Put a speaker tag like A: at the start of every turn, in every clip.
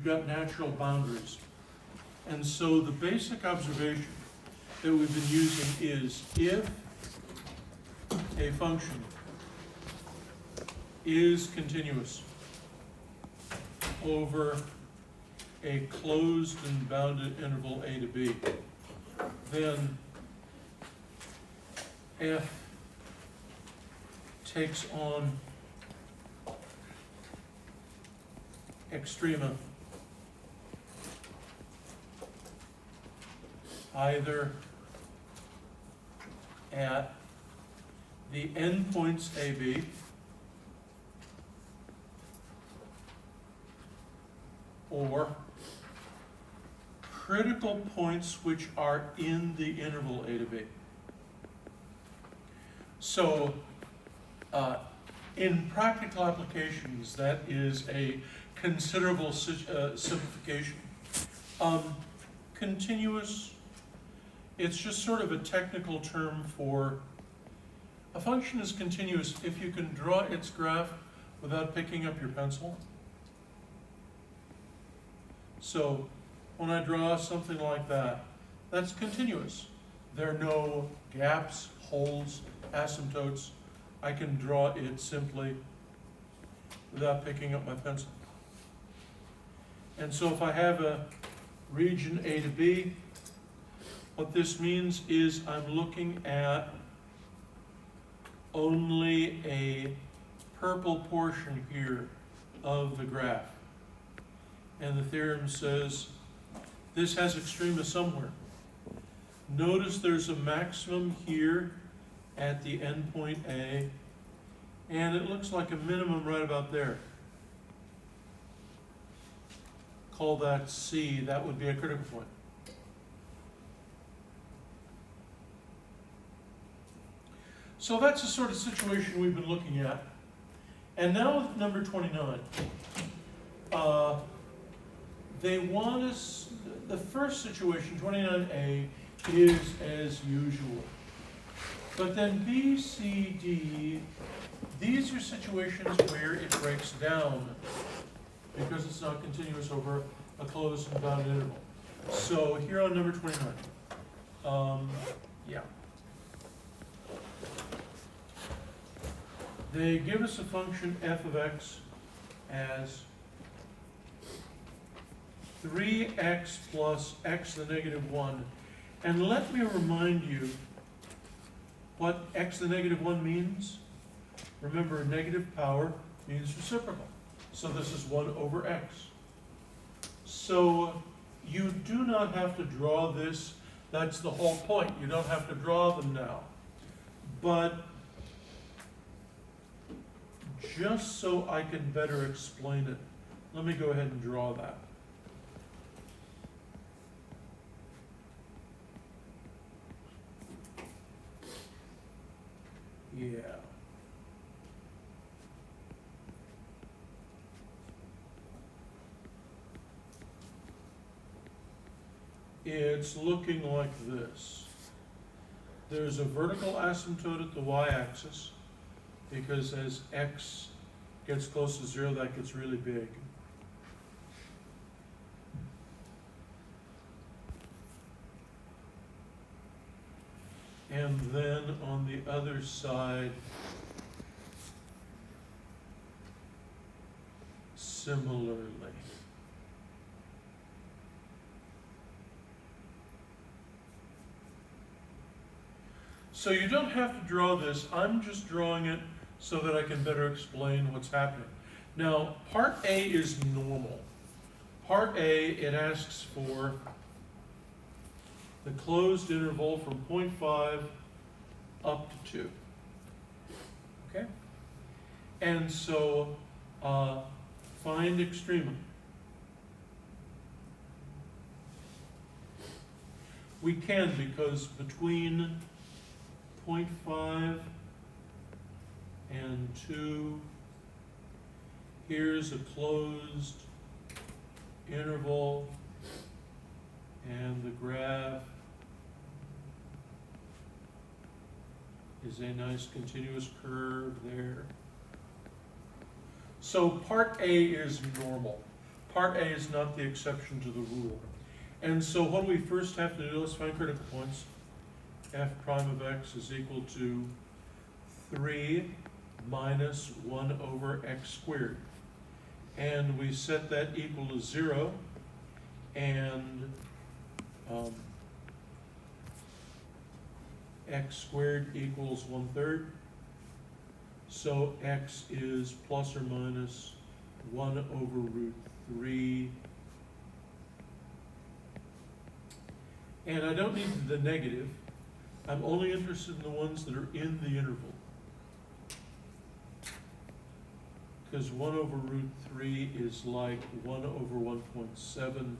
A: You've got natural boundaries. And so the basic observation that we've been using is if a function is continuous over a closed and bounded interval a to b, then f takes on extrema either at the endpoints AB or critical points which are in the interval A to B. So in practical applications, that is a considerable simplification. Continuous, it's just sort of a technical term for a function is continuous if you can draw its graph without picking up your pencil. So when I draw something like that, that's continuous. There are no gaps, holes, asymptotes. I can draw it simply without picking up my pencil. And so if I have a region A to B, what this means is I'm looking at only a purple portion here of the graph. And the theorem says this has extrema somewhere. Notice there's a maximum here at the endpoint A, and it looks like a minimum right about there. Call that C, that would be a critical point. So that's the sort of situation we've been looking at. And now with number 29, they want us, the first situation, 29A, is as usual. But then B, C, D, these are situations where it breaks down because it's not continuous over a closed and bounded interval. So here on number 29, yeah. They give us a function f of x as 3x plus x to the negative 1. And let me remind you what x to the negative 1 means. Remember, negative power means reciprocal. So this is 1 over x. So you do not have to draw this. That's the whole point. You don't have to draw them now. But just so I can better explain it, let me go ahead and draw that. Yeah. It's looking like this. There's a vertical asymptote at the y-axis because as x gets close to 0, that gets really big. And then on the other side, similarly. So you don't have to draw this. I'm just drawing it so that I can better explain what's happening. Now, part A is normal. Part A, it asks for the closed interval from 0.5 up to 2. Okay? And so find extrema. We can, because between 0.5 and 2, here's a closed interval, and the graph is a nice continuous curve there. So part A is normal. Part A is not the exception to the rule. And so what do we first have to do? Let's find critical points. F prime of x is equal to 3 minus 1 over x squared. And we set that equal to 0, and x squared equals 1/3. So x is plus or minus 1 over root 3. And I don't need the negative. I'm only interested in the ones that are in the interval. Because 1 over root 3 is like 1 over 1.7,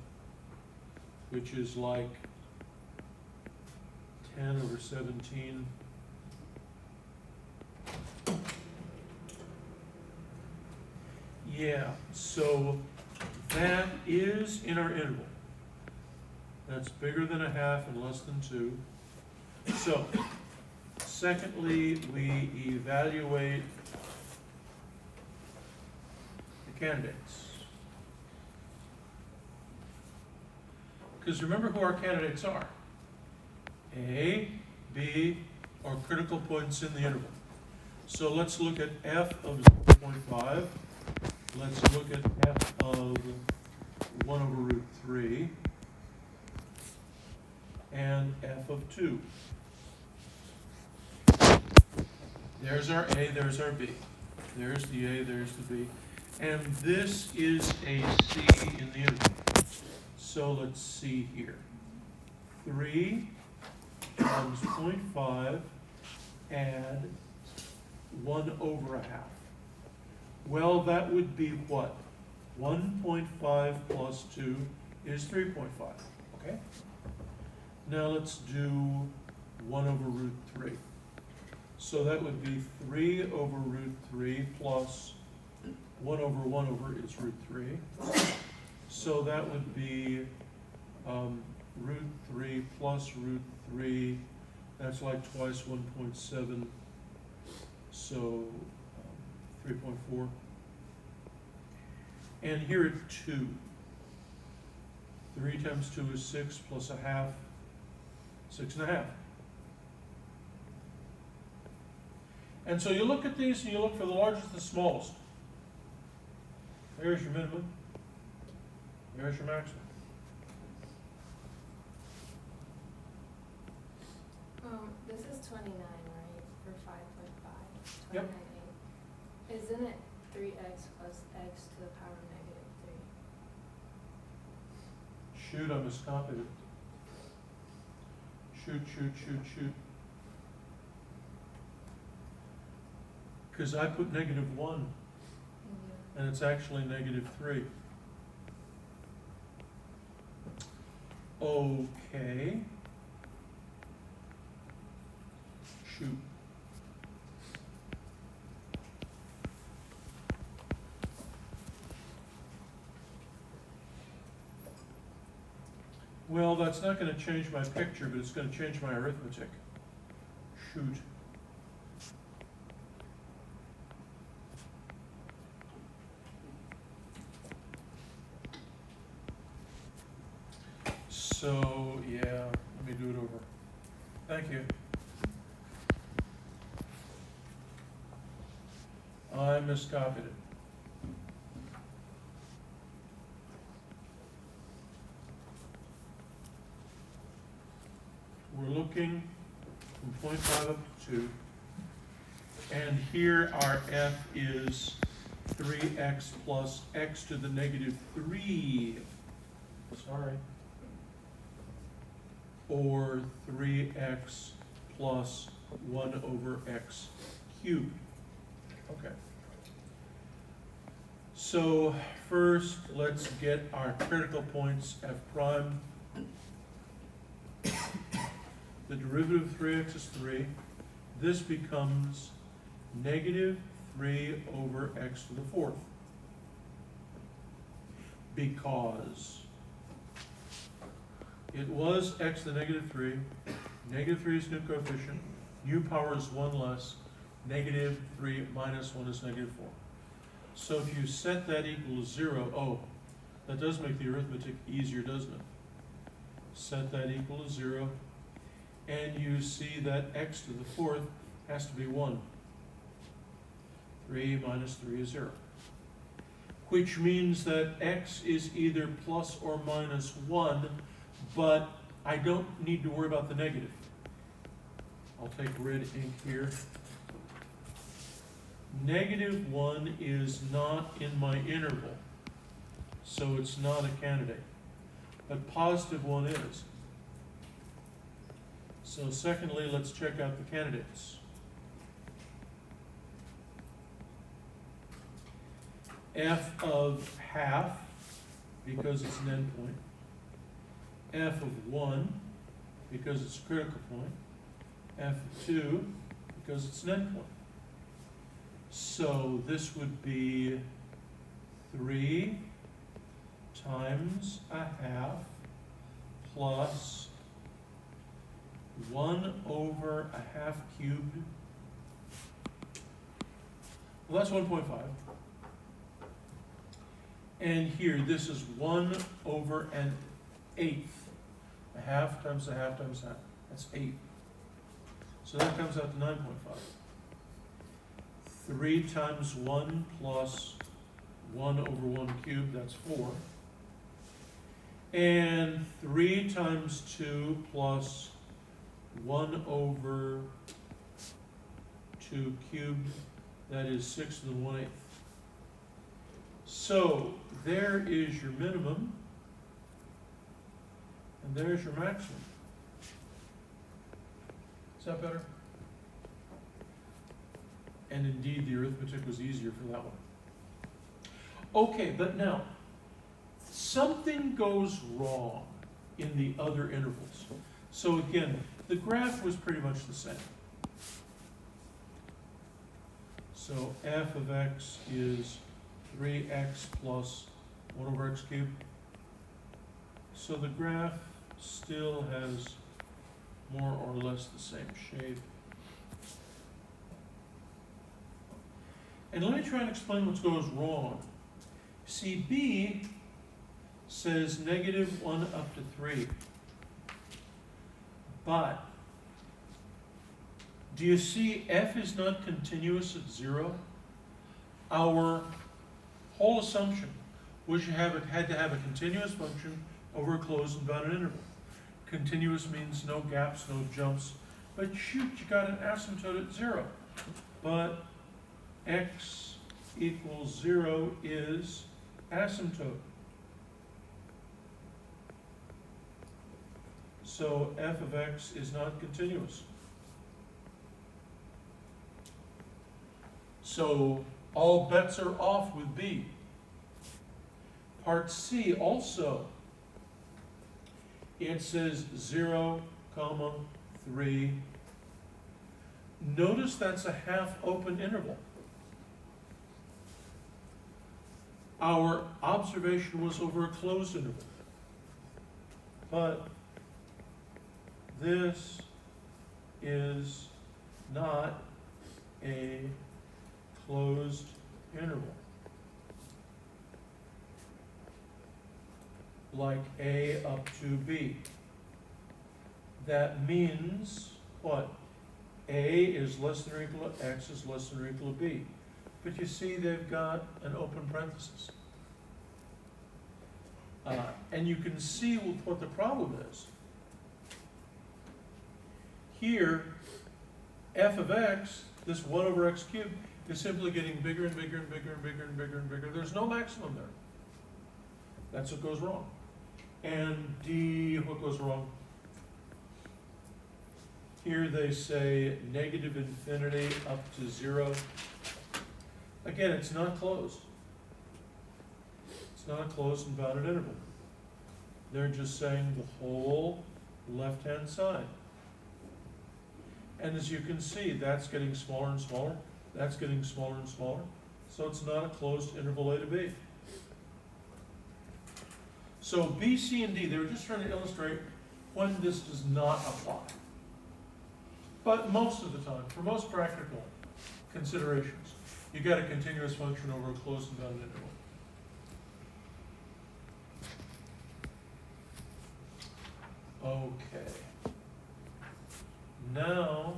A: which is like 10 over 17. Yeah, so that is in our interval. That's bigger than 1/2 and less than 2. So, secondly, we evaluate the candidates. Because remember who our candidates are. A, B are critical points in the interval. So let's look at f of 0.5. Let's look at f of 1 over root 3. And f of 2. There's our A, there's our B. There's the A, there's the B. And this is a C in the interval. So let's see here. 3 times 0.5, add 1 over 1/2. Well, that would be what? 1.5 plus 2 is 3.5, okay? Now let's do 1 over root 3. So that would be 3 over root 3 plus 1 over 1 over is root 3. So that would be root 3 plus root 3. That's like twice 1.7. So 3.4. And here at 2. 3 times 2 is 6 plus 1/2. 6.5. And so you look at these and you look for the largest and the smallest. There's your minimum. There's your maximum.
B: This is 29, right, for 5.5?
A: Yep.
B: 29.8. Isn't it 3x plus x to the power of -3?
A: Shoot, I miscopied it. Shoot. Because I put -1, and it's actually -3. Okay. Shoot. Well, that's not going to change my picture, but it's going to change my arithmetic. Shoot. So, yeah, let me do it over. Thank you. I miscopied it. We're looking from 0.5 up to 2. And here our f is 3x plus x to the -3. Sorry. Or 3x plus 1 over x cubed. Okay. So first, let's get our critical points f prime. The derivative of 3x is 3. This becomes -3 over x to the 4th. Because it was x to the -3. -3 is new coefficient. New power is 1 less. -3 minus 1 is -4. So if you set that equal to 0, oh, That does make the arithmetic easier, doesn't it? Set that equal to 0, and you see that x to the fourth has to be 1. 3 minus 3 is 0. Which means that x is either plus or minus 1, but I don't need to worry about the negative. I'll take red ink here. -1 is not in my interval, so it's not a candidate. But +1 is. So secondly, let's check out the candidates. F of half, because it's an endpoint. F of 1, because it's a critical point. F of 2, because it's an endpoint. So this would be 3 times a half plus 1 over a half cubed. Well, that's 1.5. And here, this is 1 over an eighth. A half times a half times a half. That's 8. So that comes out to 9.5. 3 times 1 plus 1 over 1 cubed, that's 4. And 3 times 2 plus 1 over 2 cubed, that is 6 1/8. So there is your minimum, and there's your maximum. Is that better? And indeed, the arithmetic was easier for that one. Okay, but now, something goes wrong in the other intervals. So again, the graph was pretty much the same. So f of x is 3x plus 1 over x cubed. So the graph still has more or less the same shape. And let me try and explain what goes wrong. See, B says -1 up to 3. But do you see f is not continuous at 0? Our whole assumption was you had to have a continuous function over a closed and bounded interval. Continuous means no gaps, no jumps. But shoot, you got an asymptote at 0. But x equals 0 is asymptote. So f of x is not continuous. So all bets are off with B. Part C also, it says 0, 3. Notice that's a half open interval. Our observation was over a closed interval. But this is not a closed interval. Like A up to B. That means what? A is less than or equal to X is less than or equal to B. But you see they've got an open parenthesis. And you can see what the problem is. Here, f of x, this 1 over x cubed, is simply getting bigger and bigger and bigger and bigger and bigger and bigger. There's no maximum there. That's what goes wrong. And D, what goes wrong? Here they say -infinity up to 0. Again, it's not closed. It's not a closed and bounded interval. They're just saying the whole left-hand side. And as you can see, that's getting smaller and smaller. That's getting smaller and smaller. So it's not a closed interval A to B. So B, C, and D, they were just trying to illustrate when this does not apply. But most of the time, for most practical considerations, you got a continuous function over a closed and bounded interval. Okay. Now,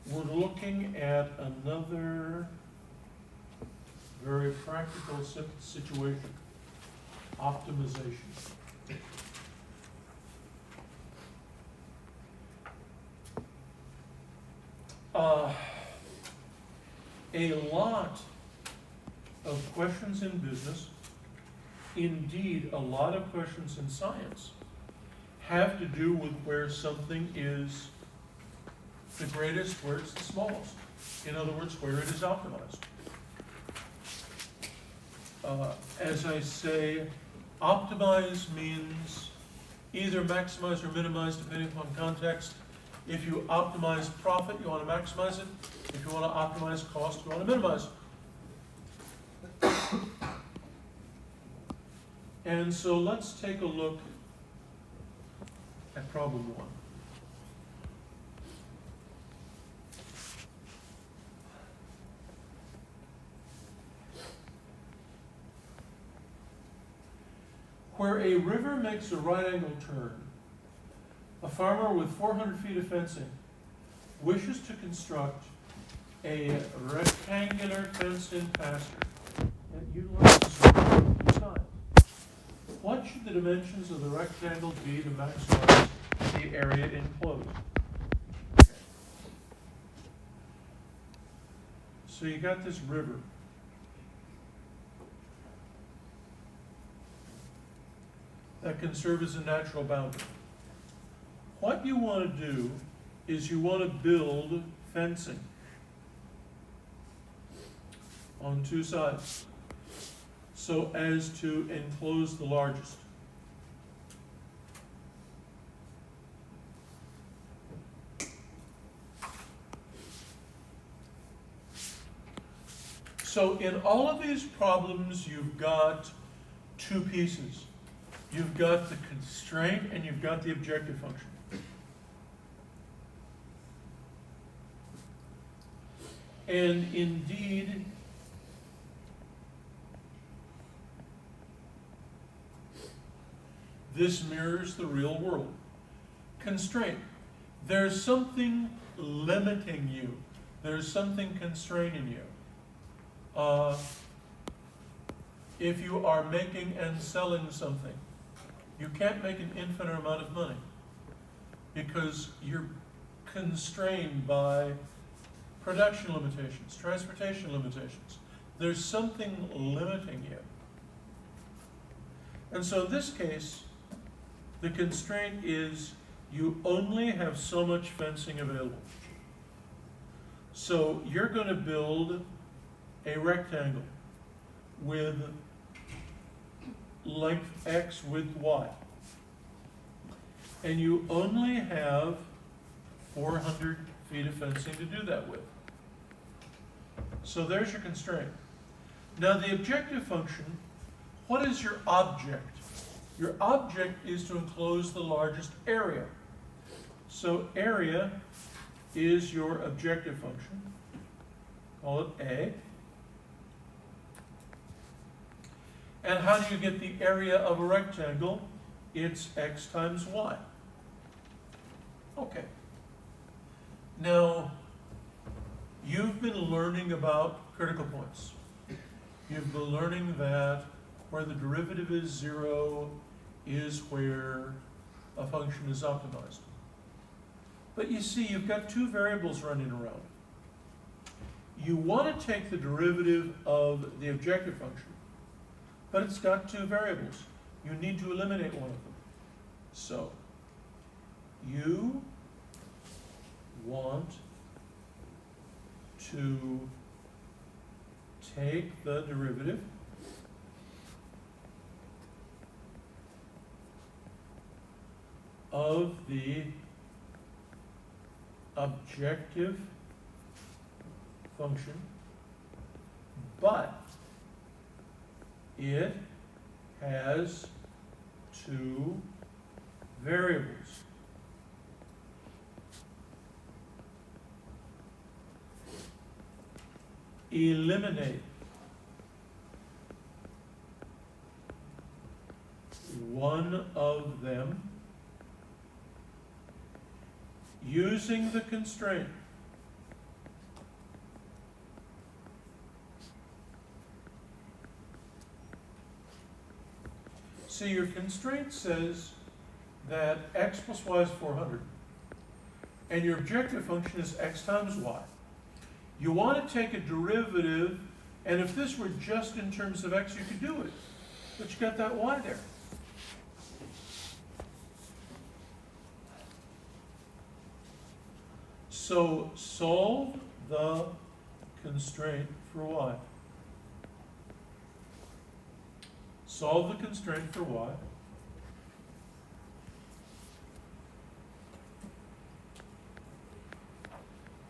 A: we're looking at another very practical situation, optimization. A lot of questions in business, indeed a lot of questions in science, have to do with where something is the greatest, where it's the smallest. In other words, where it is optimized. As I say, optimize means either maximize or minimize depending upon context. If you optimize profit, you want to maximize it. If you want to optimize cost, you want to minimize it. And so let's take a look at problem 1. Where a river makes a right angle turn, a farmer with 400 feet of fencing wishes to construct a rectangular fenced-in pasture that utilizes two sides. What should the dimensions of the rectangle be to maximize the area enclosed? So you got this river. That can serve as a natural boundary. What you want to do is you want to build fencing on two sides so as to enclose the largest. So in all of these problems, you've got two pieces. You've got the constraint and you've got the objective function. And indeed, this mirrors the real world. Constraint. There's something limiting you. There's something constraining you. If you are making and selling something, you can't make an infinite amount of money because you're constrained by production limitations, transportation limitations. There's something limiting you. And so in this case, the constraint is you only have so much fencing available. So you're going to build a rectangle with length X, width Y. And you only have 400 feet of fencing to do that with. So there's your constraint. Now the objective function, what is your object? Your object is to enclose the largest area. So area is your objective function. Call it A. And how do you get the area of a rectangle? It's X times Y. Okay. Now, you've been learning about critical points. You've been learning that where the derivative is 0 is where a function is optimized. But you see, you've got two variables running around. You want to take the derivative of the objective function, but it's got two variables. You need to eliminate one of them. So, you want to take the derivative of the objective function, but it has two variables. Eliminate one of them using the constraint. See, your constraint says that x plus y is 400, and your objective function is x times y. You want to take a derivative, and if this were just in terms of x, you could do it, but you got that y there. So solve the constraint for y. Solve the constraint for y.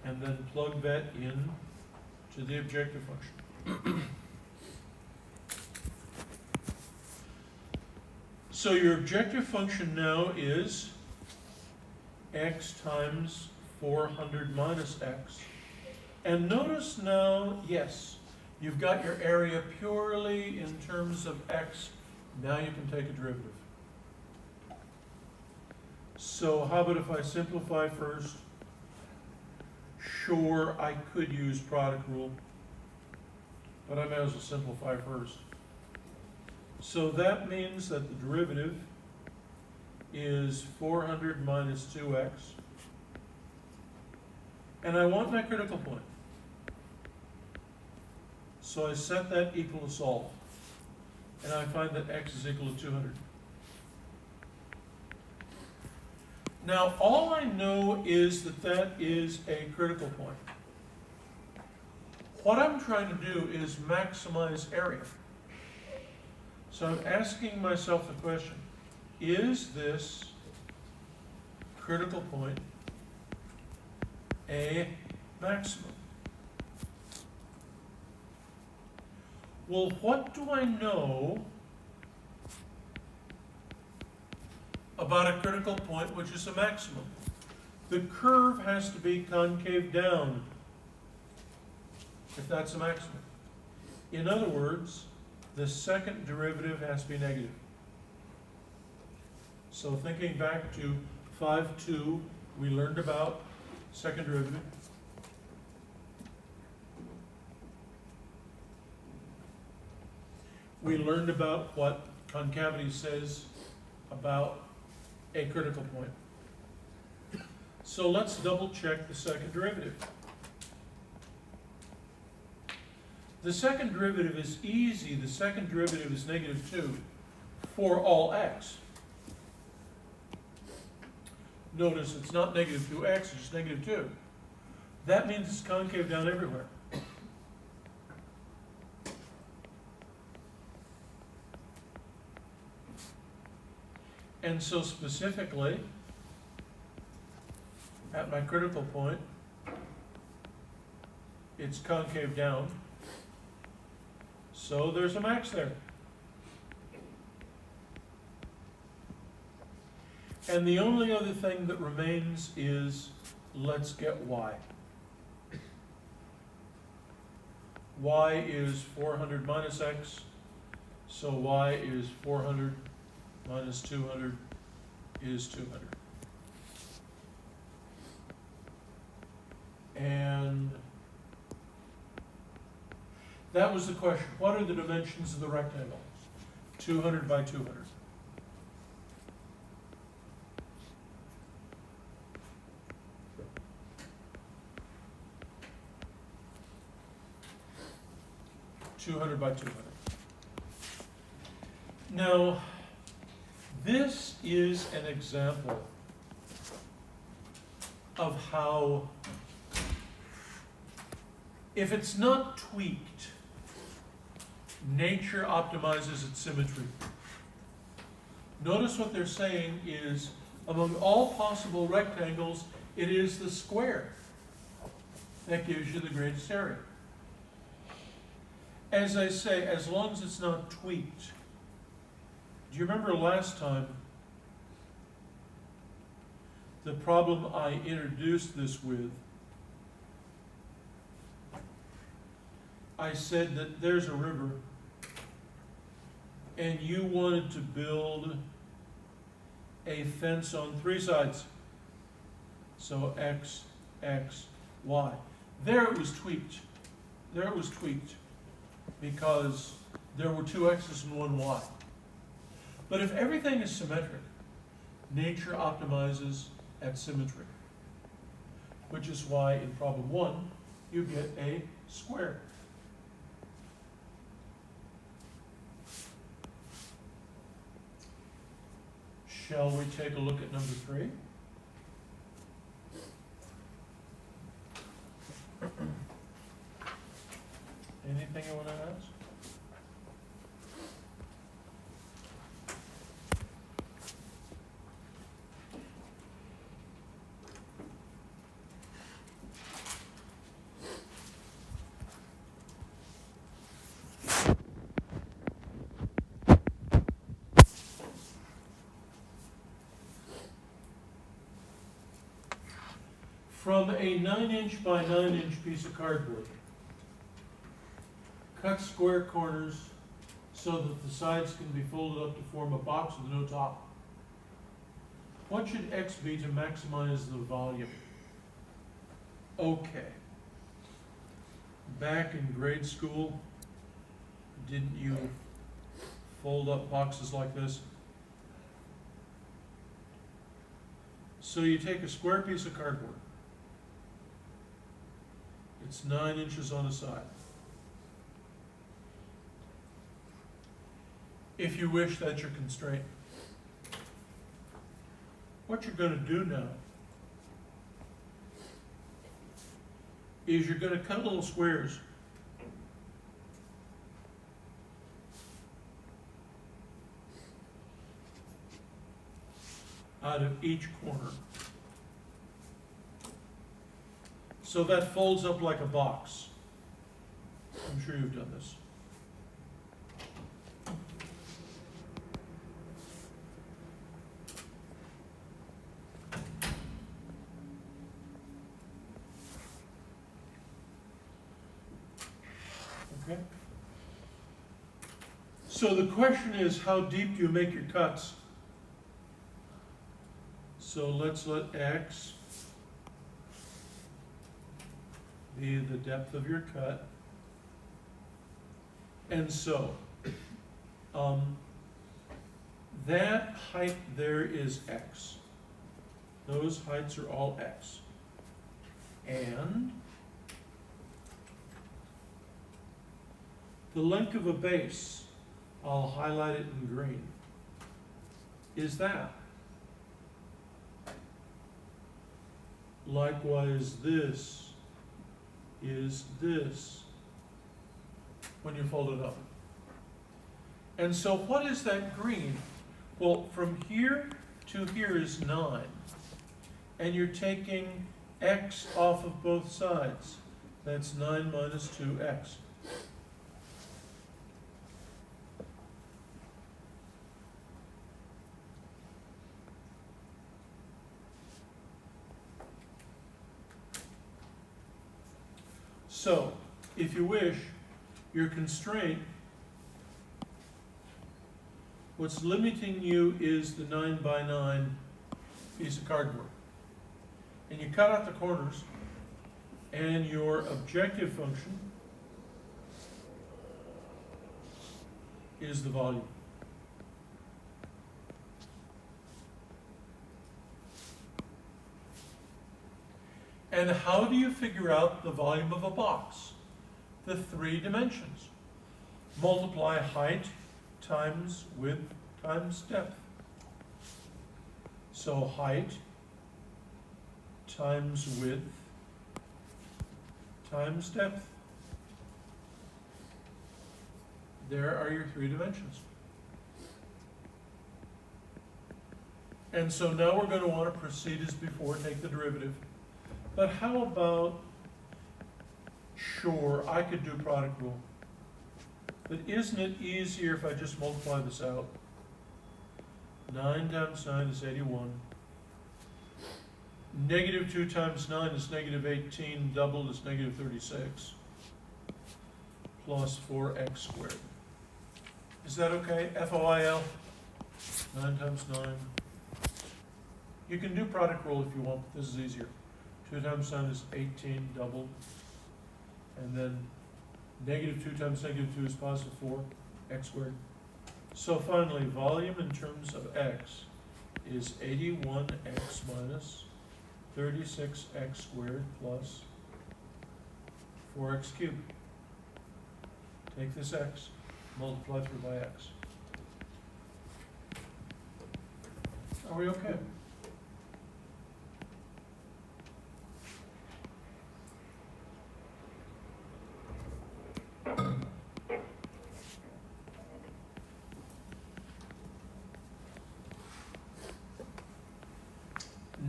A: And then plug that in to the objective function. So your objective function now is x times 400 minus x. And notice now, yes, you've got your area purely in terms of x. Now you can take a derivative. So how about if I simplify first? Sure, I could use product rule, but I might as well simplify first. So that means that the derivative is 400 minus 2x. And I want my critical point. So I set that equal to solve. And I find that x is equal to 200. Now, all I know is that that is a critical point. What I'm trying to do is maximize area. So I'm asking myself the question, is this critical point a maximum? Well, what do I know about a critical point which is a maximum? The curve has to be concave down if that's a maximum. In other words, the second derivative has to be negative. So thinking back to 5.2, we learned about second derivative. We learned about what concavity says about a critical point. So let's double check the second derivative. The second derivative is easy. The second derivative is negative 2 for all x. Notice it's not negative 2x, it's just negative 2. That means it's concave down everywhere. And so specifically, at my critical point, it's concave down. So there's a max there. And the only other thing that remains is, let's get y. Y is 400 minus x, so y is 400 minus 200 is 200. And that was the question. What are the dimensions of the rectangle? 200 by 200. By 200. Now, this is an example of how, if it's not tweaked, nature optimizes its symmetry. Notice what they're saying is, among all possible rectangles, it is the square that gives you the greatest area. As I say, as long as it's not tweaked. Do you remember last time the problem I introduced this with? I said that there's a river and you wanted to build a fence on 3 sides. So X, X, Y. There it was tweaked. There it was tweaked because there were 2 X's and 1 Y. But if everything is symmetric, nature optimizes at symmetry, which is why in problem 1 you get a square. Shall we take a look at number 3? Anything you want to ask? From a 9-inch by 9-inch piece of cardboard, cut square corners so that the sides can be folded up to form a box with no top. What should X be to maximize the volume? Okay. Back in grade school, didn't you fold up boxes like this? So you take a square piece of cardboard. It's 9 inches on a side. If you wish, that's your constraint. What you're going to do now is you're going to cut little squares. Out of each corner. So that folds up like a box. I'm sure you've done this. Okay? So the question is, how deep do you make your cuts? So let's let X be the depth of your cut. And so, that height there is X. Those heights are all X. And the length of a base, I'll highlight it in green, is that. Likewise, this is this when you fold it up. And so what is that green? Well, from here to here is 9. And you're taking X off of both sides. That's 9 minus 2X. So, if you wish, your constraint, what's limiting you is the 9 by 9 piece of cardboard. And you cut out the corners, and your objective function is the volume. And how do you figure out the volume of a box? The 3 dimensions. Multiply height times width times depth. So height times width times depth. There are your 3 dimensions. And so now we're going to want to proceed as before, take the derivative. But how about, sure, I could do product rule. But isn't it easier if I just multiply this out? 9 times 9 is 81. Negative 2 times 9 is negative 18, doubled is negative 36, plus 4x squared. Is that okay? FOIL, 9 times 9. You can do product rule if you want, but this is easier. 2 times 9 is 18 doubled. And then negative 2 times negative 2 is positive 4, x squared. So finally, volume in terms of x is 81x minus 36x squared plus 4x cubed. Take this x, multiply through by x. Are we okay?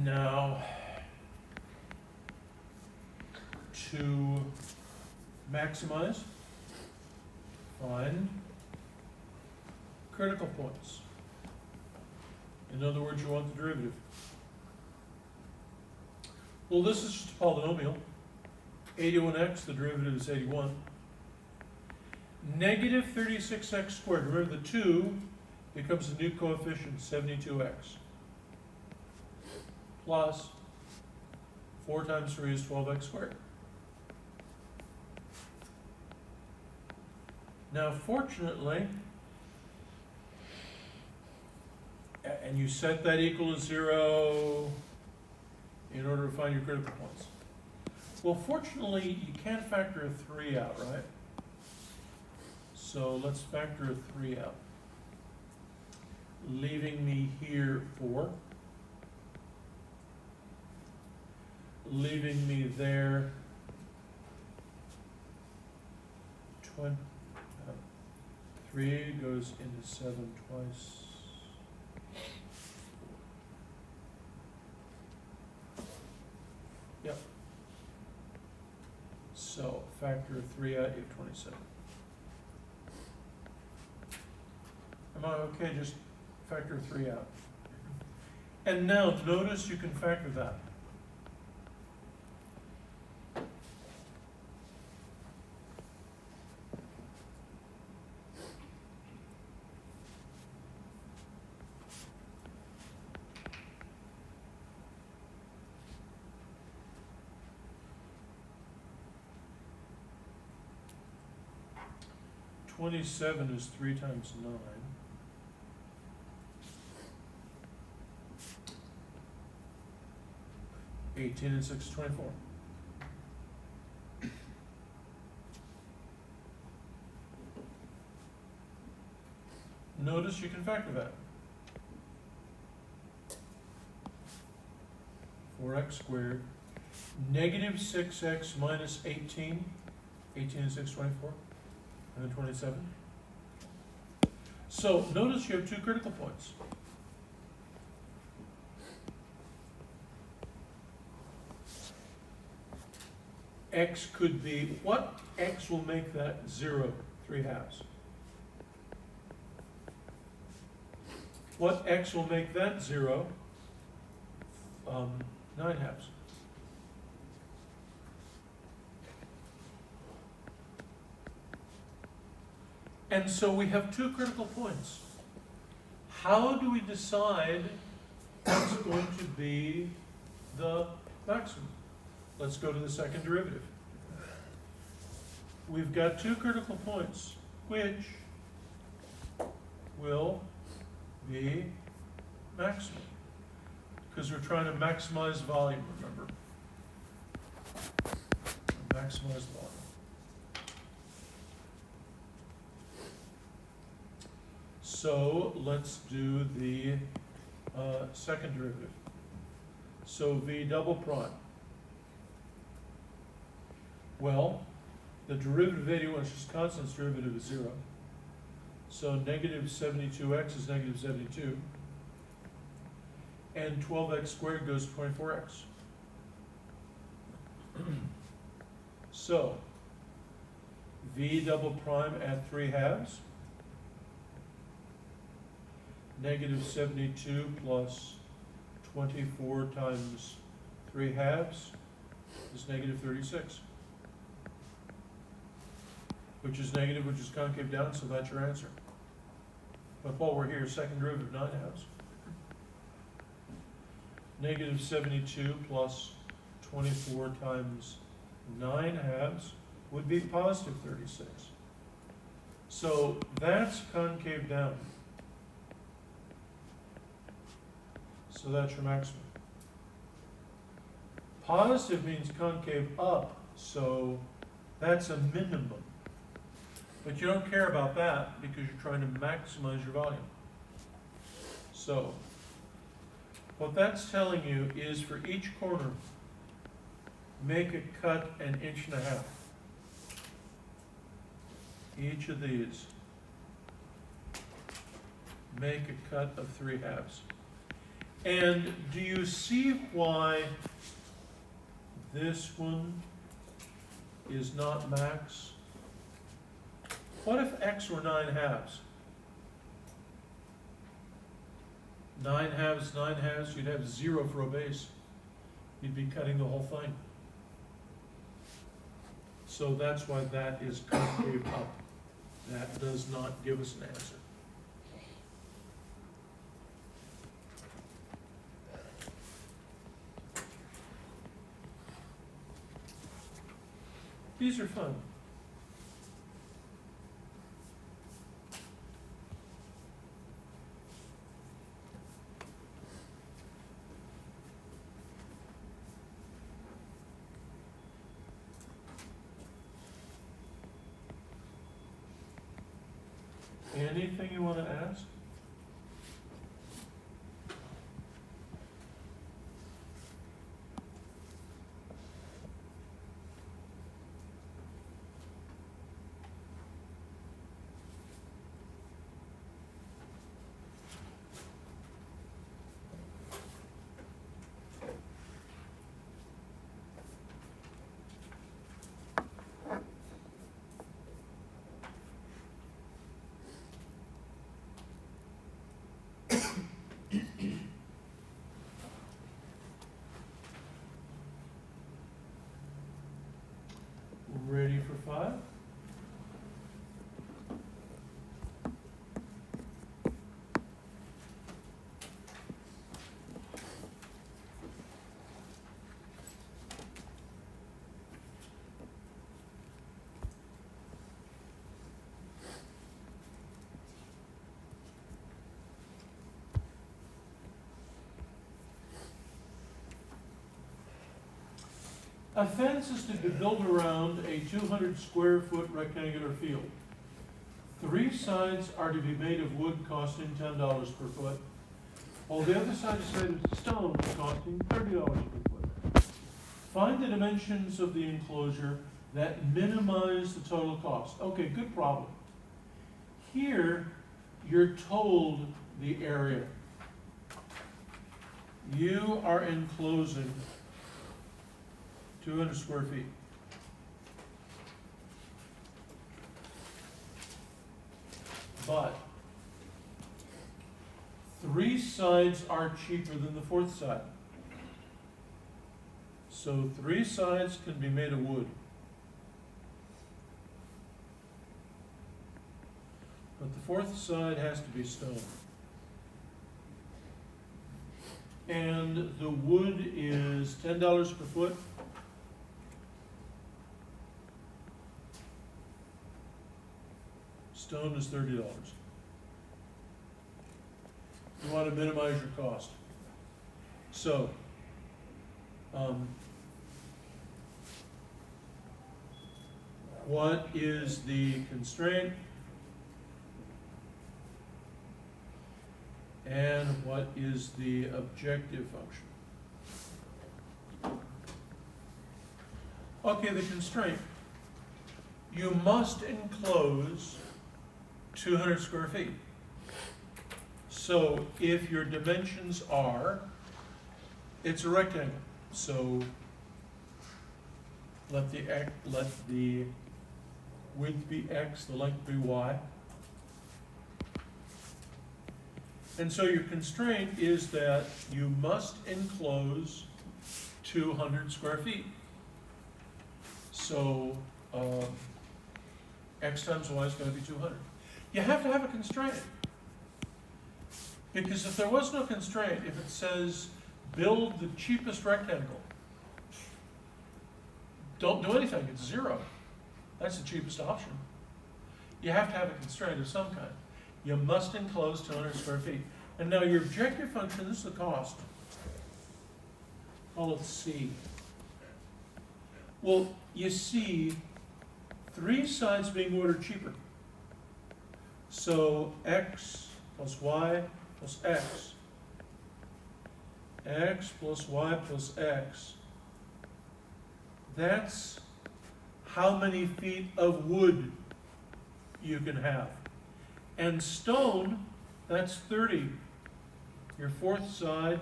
A: Now, to maximize, find critical points. In other words, you want the derivative. Well, this is just a polynomial. 81x, the derivative is 81. Negative 36x squared, remember the 2 becomes the new coefficient, 72x. Plus 4 times 3 is 12x squared. Now, fortunately, and you set that equal to 0 in order to find your critical points. Well, fortunately, you can't factor a 3 out, right? So let's factor a 3 out, leaving me here 4. Leaving me there 3 goes into 7 twice. Yep. So factor 3 out, you have 27. Am I okay? Just factor 3 out. And now notice you can factor that. $27 is 3 times 9. $18 and 6 is 24. Notice you can factor that. 4x squared, negative 6x minus 18. 18 and 6, 24. And then 27. So notice you have 2 critical points. X could be, what x will make that 0, 3/2? What x will make that 0, 9/2? And so we have 2 critical points. How do we decide what's going to be the maximum? Let's go to the second derivative. We've got 2 critical points, which will be maximum. Because we're trying to maximize volume, remember? Maximize volume. So let's do the second derivative. So v double prime. Well, the derivative of 81 is just constant, its derivative is 0. So negative 72x is negative 72. And 12x squared goes to 24x. So, v double prime at 3/2. Negative 72 plus 24 times 3/2 is negative 36. Which is negative, which is concave down, so that's your answer. But while we're here, second derivative of 9 halves. Negative 72 plus 24 times 9 halves would be positive 36. So that's concave down. So that's your maximum. Positive means concave up, so that's a minimum. But you don't care about that because you're trying to maximize your volume. So what that's telling you is for each corner, make a cut 1.5 inches. Each of these, make a cut of 3 halves. And do you see why this one is not max? What if x were 9 halves? 9 halves, 9 halves, you'd have 0 for a base. You'd be cutting the whole thing. So that's why that is concave up. That does not give us an answer. These are fun. Anything you want to ask? Ready for 5? A fence is to be built around a 200 square foot rectangular field. 3 sides are to be made of wood costing $10 per foot, while the other side is made of stone costing $30 per foot. Find the dimensions of the enclosure that minimize the total cost. Okay, good problem. Here, you're told the area. You are enclosing 200 square feet. But 3 sides are cheaper than the 4th side. So 3 sides can be made of wood. But the 4th side has to be stone. And the wood is $10 per foot. Stone is $30. You want to minimize your cost. So, what is the constraint? And what is the objective function? Okay, the constraint. You must enclose 200 square feet. So if your dimensions are, it's a rectangle. So let the width be x, the length be y. And so your constraint is that you must enclose 200 square feet. So x times y is going to be 200. You have to have a constraint. Because if there was no constraint, if it says build the cheapest rectangle, don't do anything, it's 0. That's the cheapest option. You have to have a constraint of some kind. You must enclose 200 square feet. And now your objective function, this is the cost. Call it C. Well, you see 3 sides being ordered cheaper. So x plus y plus x. X plus y plus x. That's how many feet of wood you can have. And stone, that's 30. Your 4th side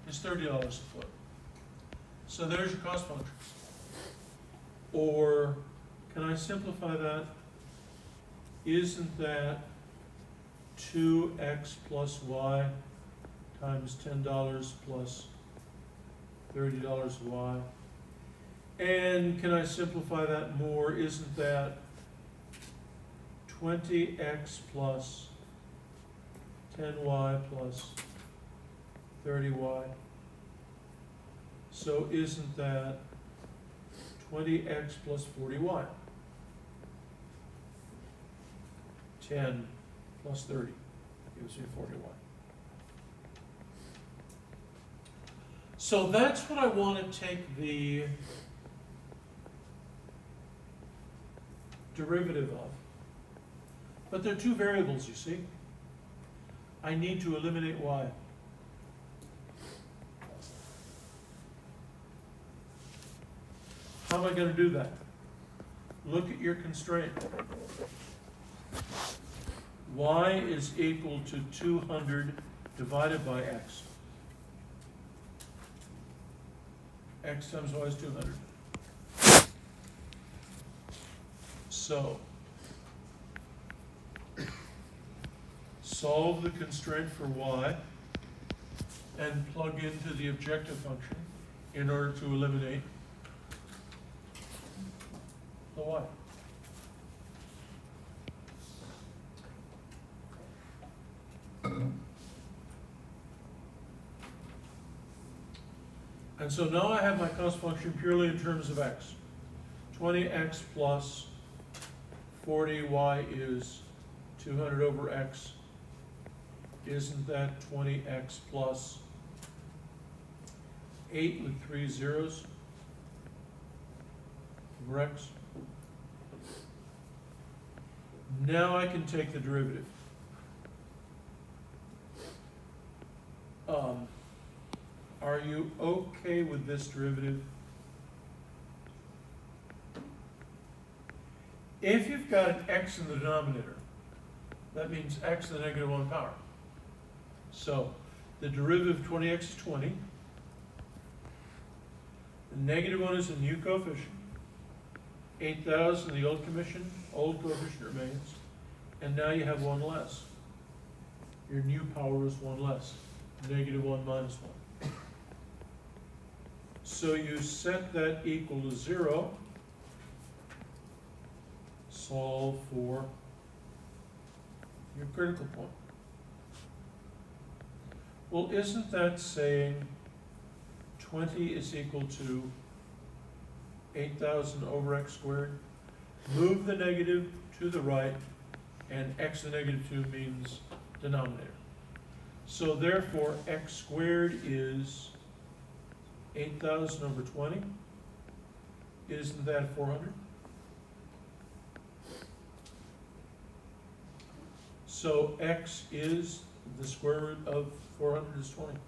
A: is $30 a foot. So there's your cost function. Or can I simplify that? Isn't that 2x plus y times $10 plus $30 y? And can I simplify that more? Isn't that 20x plus 10y plus 30y? So isn't that 20x plus 40y? 10 plus 30 gives me 40y. So that's what I want to take the derivative of. But there are 2 variables, you see. I need to eliminate y. How am I going to do that? Look at your constraint. Y is equal to 200 divided by x. X times y is 200. So, solve the constraint for y and plug into the objective function in order to eliminate the y. And so now I have my cost function purely in terms of x. 20x plus 40y is 200 over x. Isn't that 20x plus 8 with 3 zeros over x? Now I can take the derivative. Are you okay with this derivative? If you've got an x in the denominator, that means x to the negative 1 power. So the derivative of 20x is 20. The negative 1 is a new coefficient. 8,000, the old coefficient remains. And now you have 1 less. Your new power is 1 less. Negative 1 minus 1. So you set that equal to 0. Solve for your critical point. Well, isn't that saying 20 is equal to 8,000 over x squared? Move the negative to the right, and x to the negative 2 means denominator. So therefore, x squared is 8,000 over 20. Isn't that 400? So x is the square root of 400 is 20.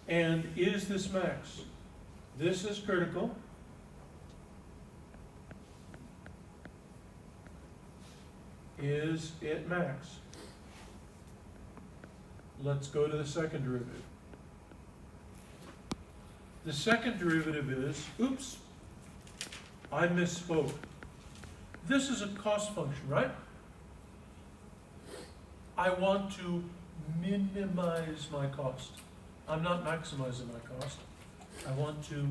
A: And is this max? This is critical. Is it max? Let's go to the second derivative. The second derivative is, oops, I misspoke. This is a cost function, right? I want to minimize my cost. I'm not maximizing my cost. I want to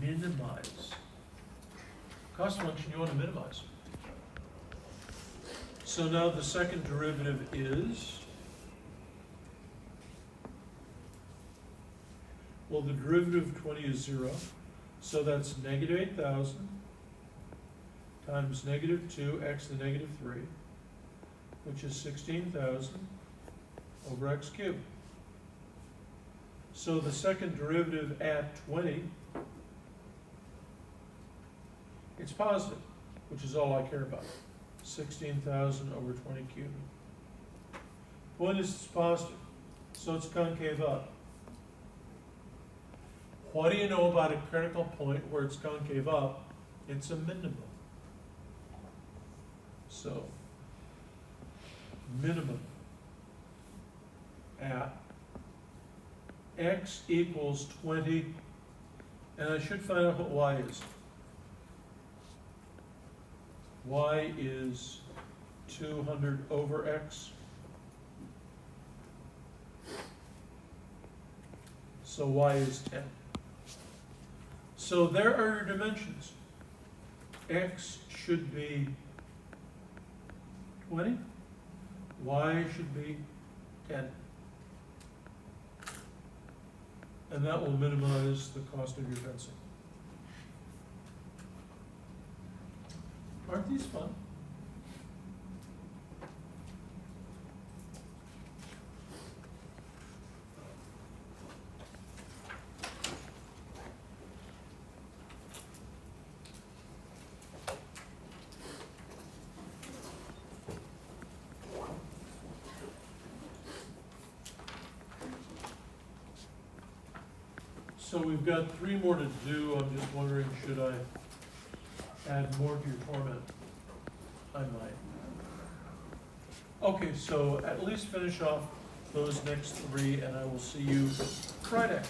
A: minimize cost function you want to minimize. So now the second derivative is, well, the derivative of 20 is 0, so that's negative 8,000 times negative 2x to the negative 3, which is 16,000 over x cubed. So the second derivative at 20, it's positive, which is all I care about. 16,000 over 20 cubed. Point is it's positive, so it's concave up. What do you know about a critical point where it's concave up? It's a minimum. So, minimum at x equals 20, and I should find out what y is. Y is 200 over x. So y is 10. So there are your dimensions. X should be 20, y should be 10. And that will minimize the cost of your fencing. Aren't these fun? So we've got 3 more to do. I'm just wondering, should I add more to your torment? I might. Okay, so at least finish off those next 3, and I will see you Friday.